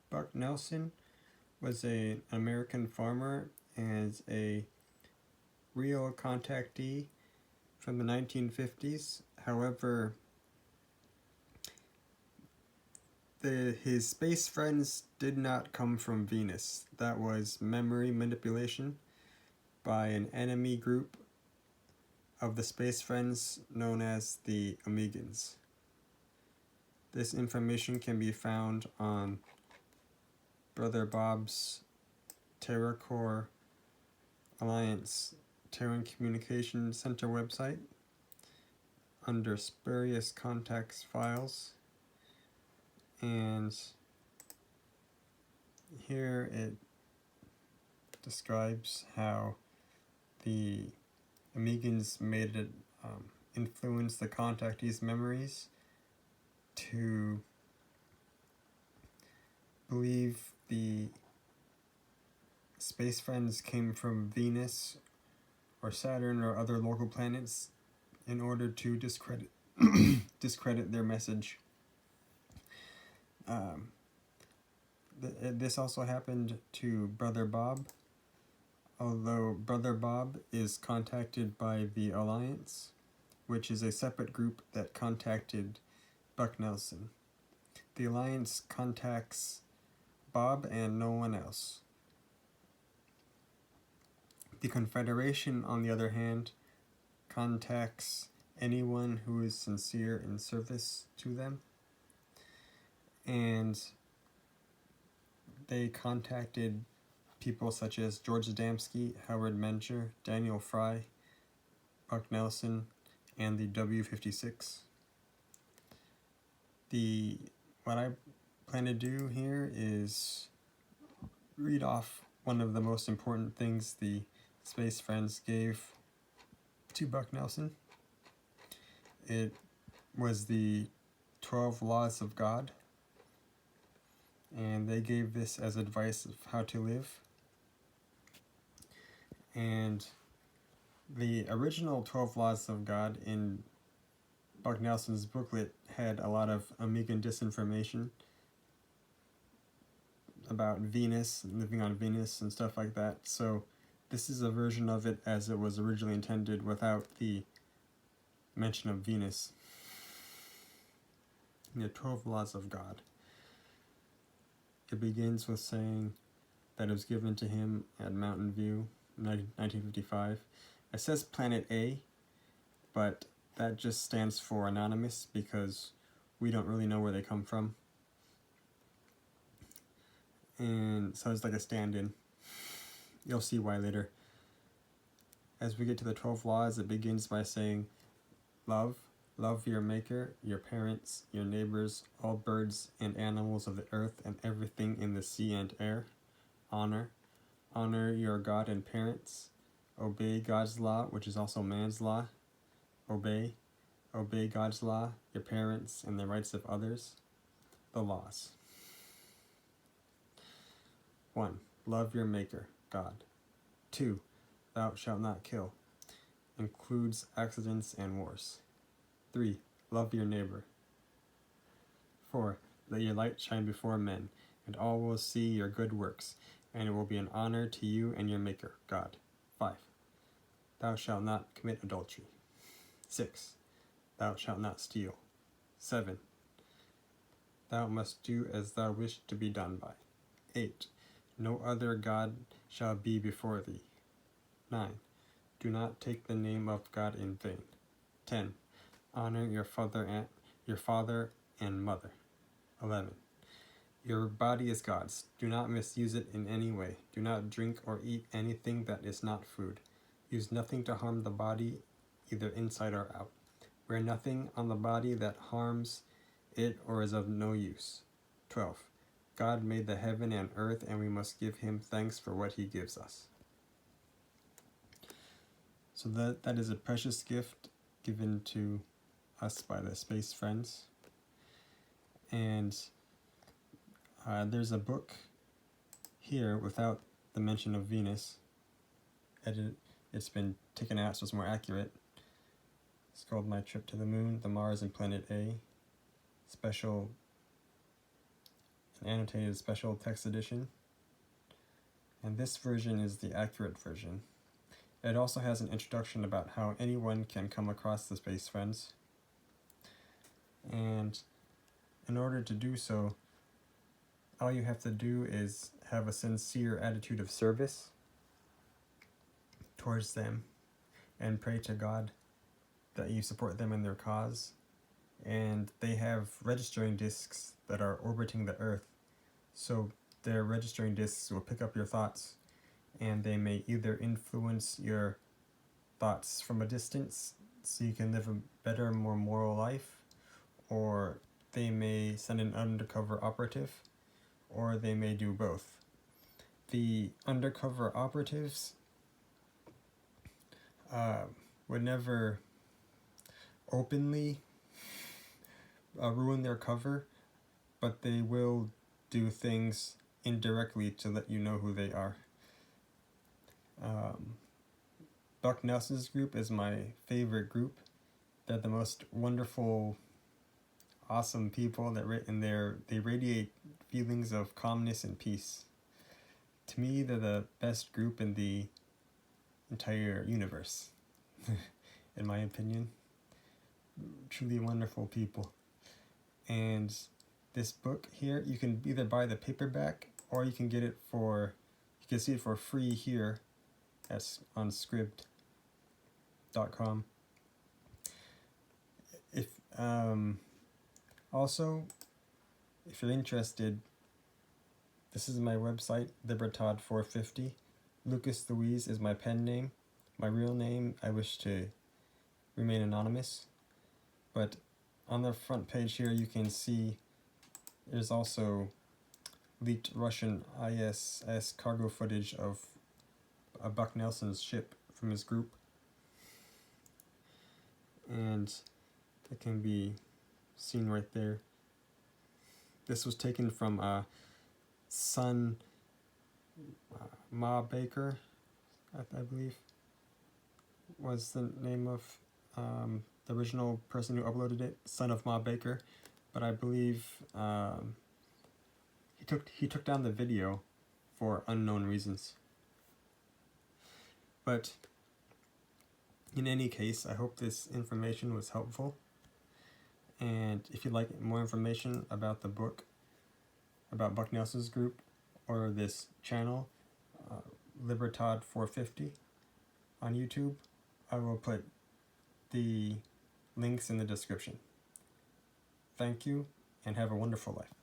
Buck Nelson was an American farmer and a real contactee from the 1950s. However, his space friends did not come from Venus. That was memory manipulation by an enemy group of the space friends known as the Omegans. This information can be found on Brother Bob's TerraCore Alliance Terran Communication Center website under Spurious Contacts Files, and here it describes how the Omegans made it influence the contactees' memories to believe the space friends came from Venus or Saturn or other local planets in order to discredit their message. This also happened to Brother Bob, although Brother Bob is contacted by the Alliance, which is a separate group that contacted Buck Nelson. The Alliance contacts Bob and no one else. The Confederation, on the other hand, contacts anyone who is sincere in service to them, and they contacted people such as George Adamski, Howard Menger, Daniel Fry, Buck Nelson, and the W-56. What I plan to do here is read off one of the most important things the space friends gave to Buck Nelson. It was the 12 Laws of God, and they gave this as advice of how to live. And the original 12 Laws of God in Buck Nelson's booklet had a lot of Omegan disinformation about Venus, living on Venus and stuff like that. So this is a version of it as it was originally intended without the mention of Venus. The 12 Laws of God. It begins with saying that it was given to him at Mountain View, 1955. It says Planet A, but that just stands for anonymous because we don't really know where they come from. And so it's like a stand-in. You'll see why later. As we get to the 12 laws, it begins by saying, love your maker, your parents, your neighbors, all birds and animals of the earth and everything in the sea and air. Honor your God and parents. Obey God's law, which is also man's law. Obey God's law, your parents, and the rights of others. The laws. 1. Love your maker, God. 2. Thou shalt not kill. Includes accidents and wars. 3. Love your neighbor. 4. Let your light shine before men, and all will see your good works, and it will be an honor to you and your maker, God. 5. Thou shalt not commit adultery. 6. Thou shalt not steal. 7. Thou must do as thou wish to be done by. 8. No other God shall be before thee. 9. Do not take the name of God in vain. 10. Honor your father and mother. 11. Your body is God's. Do not misuse it in any way. Do not drink or eat anything that is not food. Use nothing to harm the body, either inside or out. Wear nothing on the body that harms it or is of no use. 12. God made the heaven and earth, and we must give him thanks for what he gives us. So that is a precious gift given to us by the space friends. And there's a book here without the mention of Venus. It's been taken out so it's more accurate. It's called My Trip to the Moon, the Mars and Planet A Special an annotated special text edition. And this version is the accurate version. It also has an introduction about how anyone can come across the space friends. And in order to do so, all you have to do is have a sincere attitude of service towards them and pray to God that you support them in their cause. And they have registering discs that are orbiting the Earth. So their registering discs will pick up your thoughts, and they may either influence your thoughts from a distance so you can live a better, more moral life, or they may send an undercover operative, or they may do both. The undercover operatives would never openly ruin their cover, but they will do things indirectly to let you know who they are. Buck Nelson's group is my favorite group. They're the most wonderful, awesome people they radiate feelings of calmness and peace. To me, they're the best group in the entire universe, in my opinion. Truly wonderful people. And this book here, you can either buy the paperback or you can see it for free here on Scribd.com. Also, if you're interested, this is my website, Libertad450. Lucas Louise is my pen name. My real name, I wish to remain anonymous. But on the front page here, you can see there's also leaked Russian ISS cargo footage of Buck Nelson's ship from his group. And it can be seen right there. This was taken from Son Ma Baker, I believe, was the name of the original person who uploaded it, Son of Ma Baker. But I believe he took down the video for unknown reasons. But in any case, I hope this information was helpful. And if you'd like more information about the book, about Buck Nelson's group, or this channel, Libertad450 on YouTube, I will put the links in the description. Thank you, and have a wonderful life.